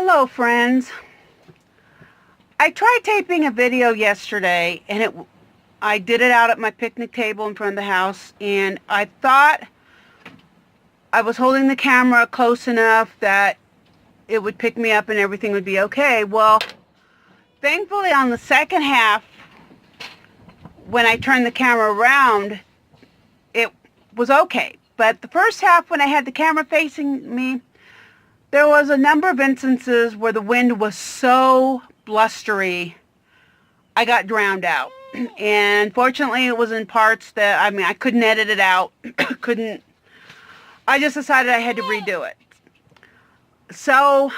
Hello friends. I tried taping a video yesterday and I did it out at my picnic table in front of the house, and I thought I was holding the camera close enough that it would pick me up and everything would be okay. Well, thankfully on the second half, when I turned the camera around, it was okay. But the first half, when I had the camera facing me, there was a number of instances where the wind was so blustery, I got drowned out. And fortunately, it was in parts that, I couldn't edit it out. I just decided I had to redo it. So,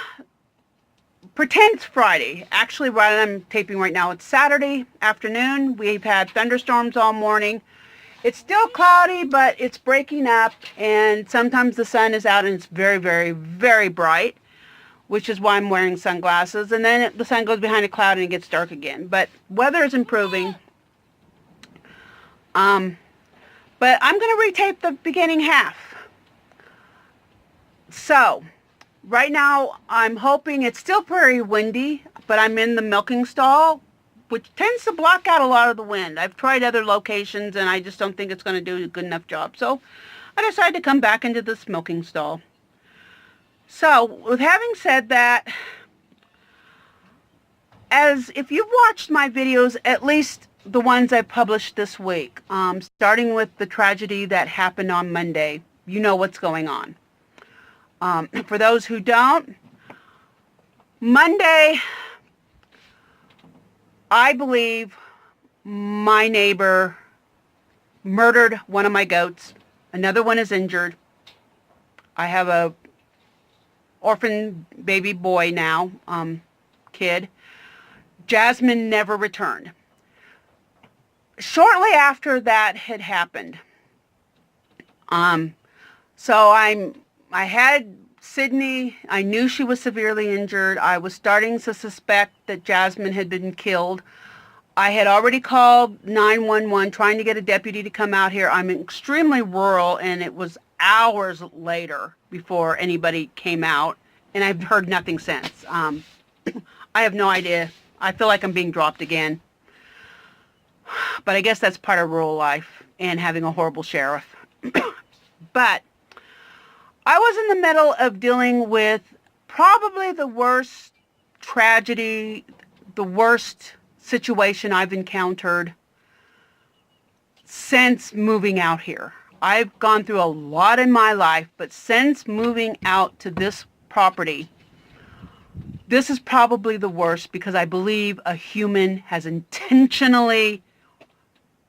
pretend it's Friday. Actually, what I'm taping right now, it's Saturday afternoon. We've had thunderstorms all morning. It's still cloudy, but it's breaking up, and sometimes the sun is out and it's very, very, very bright, which is why I'm wearing sunglasses. And then the sun goes behind a cloud and it gets dark again. But weather is improving. But I'm going to retape the beginning half. So, right now I'm hoping it's still very windy, but I'm in the milking stall, which tends to block out a lot of the wind. I've tried other locations and I just don't think it's going to do a good enough job. So I decided to come back into this milking stall. So with having said that, as if you've watched my videos, at least the ones I published this week, starting with the tragedy that happened on Monday, you know what's going on. For those who don't, Monday, I believe my neighbor murdered one of my goats. Another one is injured. I have a orphan baby boy now, kid. Jasmine never returned. Shortly after that had happened, so I had Sydney. I knew she was severely injured. I was starting to suspect that Jasmine had been killed. I had already called 911 trying to get a deputy to come out here. I'm extremely rural, and it was hours later before anybody came out, and I've heard nothing since. I have no idea. I feel like I'm being dropped again. But I guess that's part of rural life and having a horrible sheriff. But I was in the middle of dealing with probably the worst tragedy, the worst situation I've encountered since moving out here. I've gone through a lot in my life, but since moving out to this property, this is probably the worst, because I believe a human has intentionally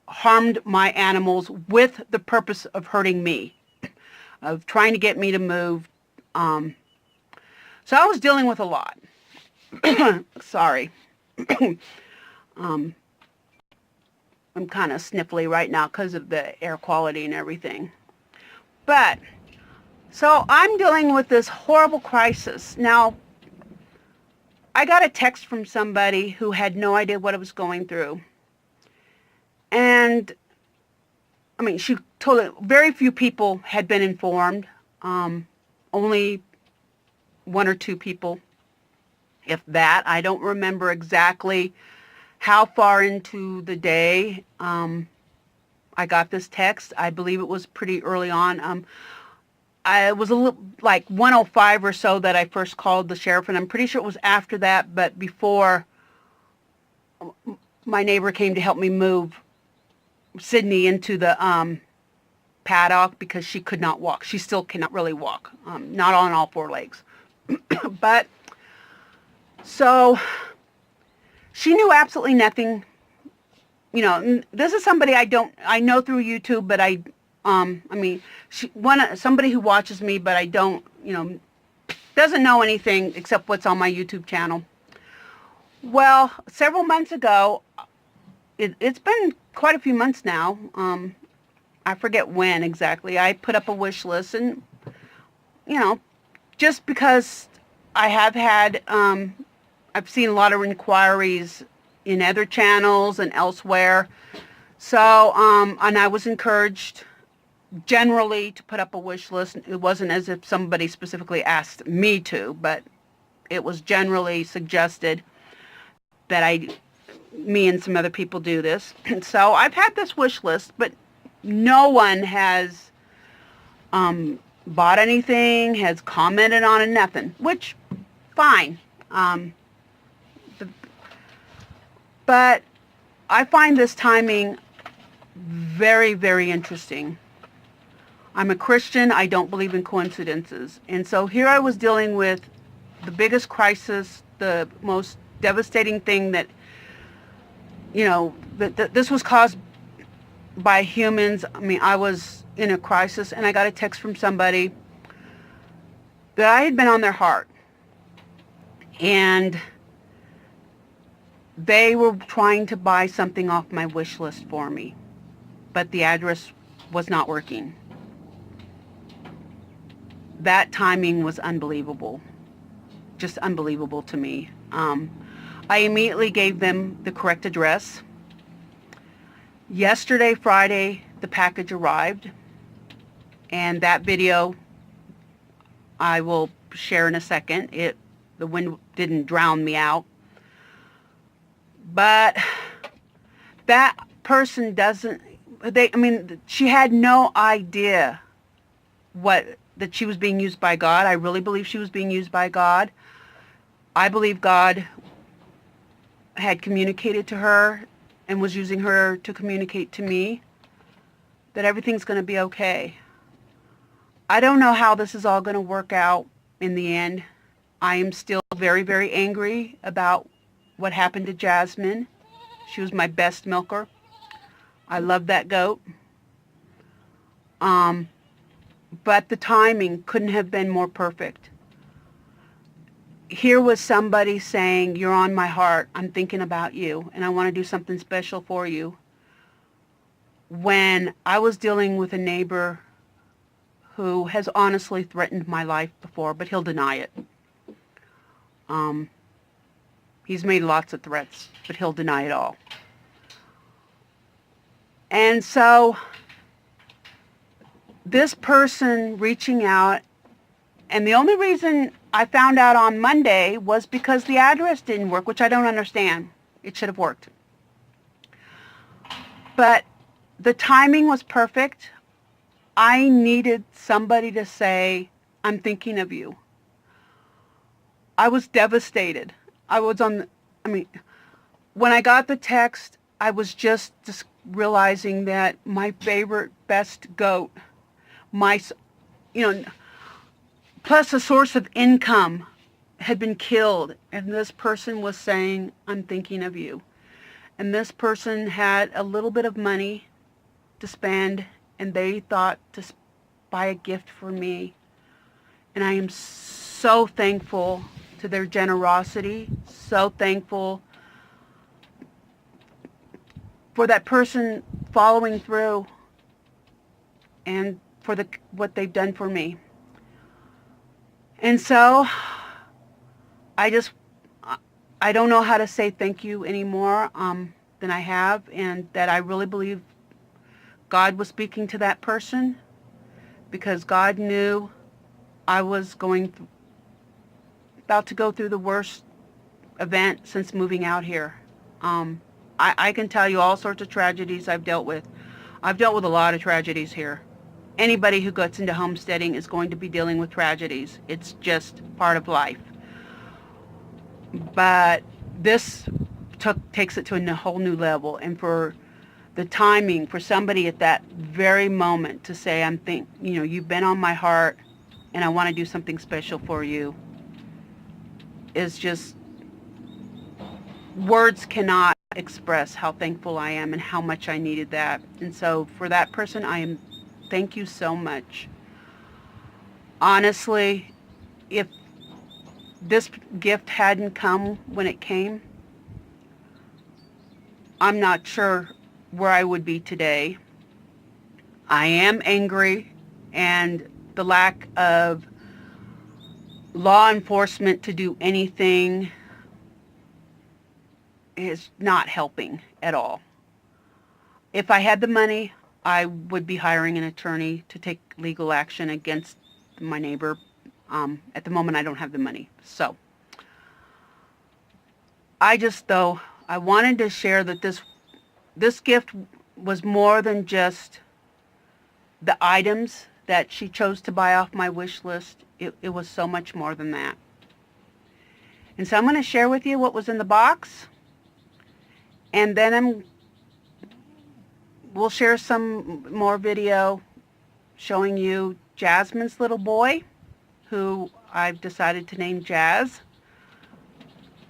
harmed my animals with the purpose of hurting me, of trying to get me to move. So I was dealing with a lot. Sorry. I'm kind of sniffly right now because of the air quality and everything. But, so I'm dealing with this horrible crisis. Now, I got a text from somebody who had no idea what I was going through. And she told it, very few people had been informed. Only one or two people, if that. I don't remember exactly how far into the day I got this text. I believe it was pretty early on. I was a little, like 1:05 or so that I first called the sheriff, and I'm pretty sure it was after that, but before my neighbor came to help me move Sydney into the paddock, because she could not walk. She still cannot really walk, not on all four legs. But, so, she knew absolutely nothing. You know, this is somebody I know through YouTube, but somebody who watches me, but I don't, doesn't know anything except what's on my YouTube channel. Well, several months ago, it's been quite a few months now. I forget when exactly. I put up a wish list, and, just because I have had, I've seen a lot of inquiries in other channels and elsewhere. So, and I was encouraged generally to put up a wish list. It wasn't as if somebody specifically asked me to, but it was generally suggested that me and some other people do this. And so I've had this wish list, but no one has bought anything, has commented on it, nothing, which, fine. But I find this timing very, very interesting. I'm a Christian. I don't believe in coincidences. And so here I was dealing with the biggest crisis, the most devastating thing that, that this was caused by humans. I mean, I was in a crisis, and I got a text from somebody that I had been on their heart. And they were trying to buy something off my wish list for me, but the address was not working. That timing was unbelievable, just unbelievable to me. I immediately gave them the correct address. Yesterday, Friday, the package arrived, and that video I will share in a second. The wind didn't drown me out. But that person she had no idea that she was being used by God. I really believe she was being used by God. I believe God had communicated to her and was using her to communicate to me that everything's going to be okay. I don't know how this is all going to work out in the end. I am still very, very angry about what happened to Jasmine. She was my best milker. I love that goat. But the timing couldn't have been more perfect. Here was somebody saying, "You're on my heart. I'm thinking about you, and I want to do something special for you." When I was dealing with a neighbor who has honestly threatened my life before, but he'll deny it. He's made lots of threats, but he'll deny it all. And so this person reaching out, and the only reason I found out on Monday was because the address didn't work, which I don't understand. It should have worked. But the timing was perfect. I needed somebody to say, "I'm thinking of you." I was devastated. When I got the text, I was just realizing that my favorite, best goat, plus a source of income, had been killed. And this person was saying, "I'm thinking of you." And this person had a little bit of money to spend, and they thought to buy a gift for me. And I am so thankful to their generosity, so thankful for that person following through and for what they've done for me. And so I don't know how to say thank you anymore than I have, and that I really believe God was speaking to that person, because God knew I was about to go through the worst event since moving out here. I can tell you all sorts of tragedies I've dealt with. I've dealt with a lot of tragedies here. Anybody who gets into homesteading is going to be dealing with tragedies. It's just part of life. But this takes it to a whole new level. And for the timing, for somebody at that very moment to say, "You've been on my heart, and I want to do something special for you," is just, words cannot express how thankful I am and how much I needed that. And so for that person, thank you so much. Honestly, if this gift hadn't come when it came, I'm not sure where I would be today. I am angry, and the lack of law enforcement to do anything is not helping at all. If I had the money, I would be hiring an attorney to take legal action against my neighbor. At the moment, I don't have the money. So I wanted to share that this gift was more than just the items that she chose to buy off my wish list. It was so much more than that. And so I'm going to share with you what was in the box, and then we'll share some more video showing you Jasmine's little boy, who I've decided to name Jazz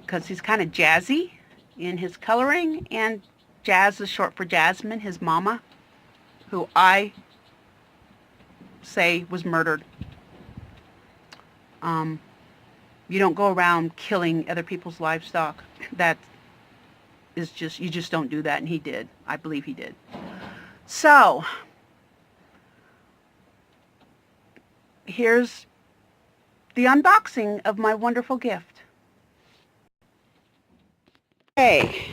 because he's kind of jazzy in his coloring, and Jazz is short for Jasmine, his mama, who I say was murdered. You don't go around killing other people's livestock. That is just, you just don't do that, and he did. I believe he did. So, here's the unboxing of my wonderful gift. Hey,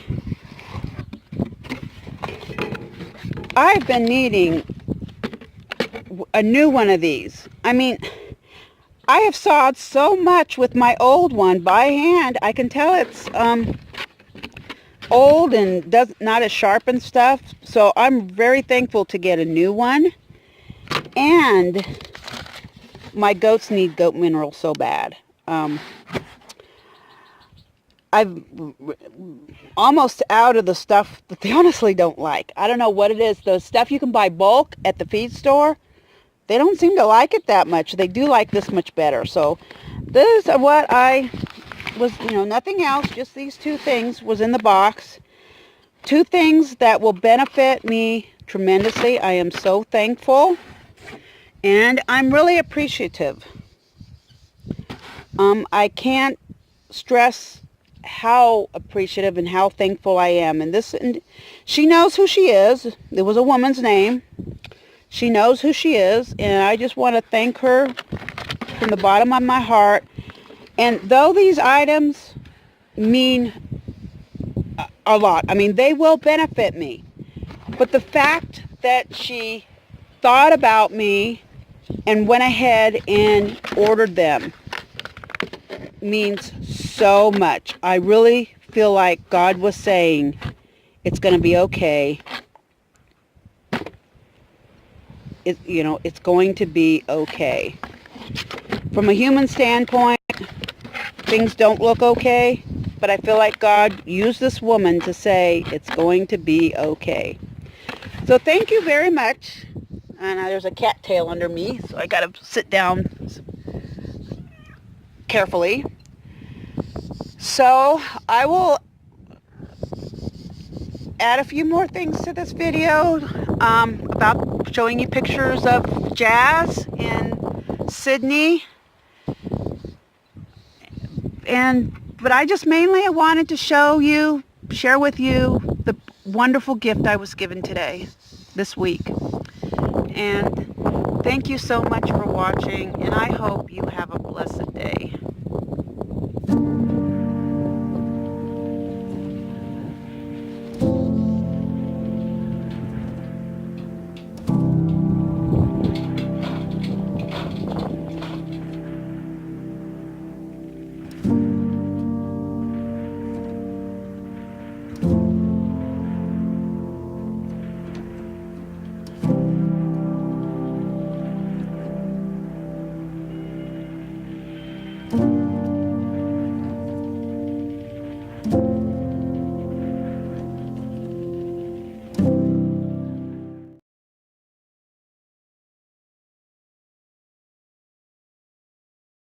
I've been needing a new one of these. I mean, I have sawed so much with my old one by hand. I can tell it's old and not as sharp and stuff. So I'm very thankful to get a new one. And my goats need goat mineral so bad. I'm almost out of the stuff that they honestly don't like. I don't know what it is. The stuff you can buy bulk at the feed store, they don't seem to like it that much. They do like this much better. So this is what I was, nothing else. Just these two things was in the box. Two things that will benefit me tremendously. I am so thankful. And I'm really appreciative. I can't stress how appreciative and how thankful I am. And she knows who she is. It was a woman's name. She knows who she is, and I just want to thank her from the bottom of my heart. And though these items mean a lot, I mean, they will benefit me. But the fact that she thought about me and went ahead and ordered them means so much. I really feel like God was saying, it's going to be okay. It's going to be okay. From a human standpoint, things don't look okay, but I feel like God used this woman to say it's going to be okay. So thank you very much. And there's a cat tail under me, so I got to sit down carefully. So I will add a few more things to this video about showing you pictures of Jazz in Sydney. But I just mainly wanted to share with you the wonderful gift I was given this week. And thank you so much for watching, and I hope you have a blessed day.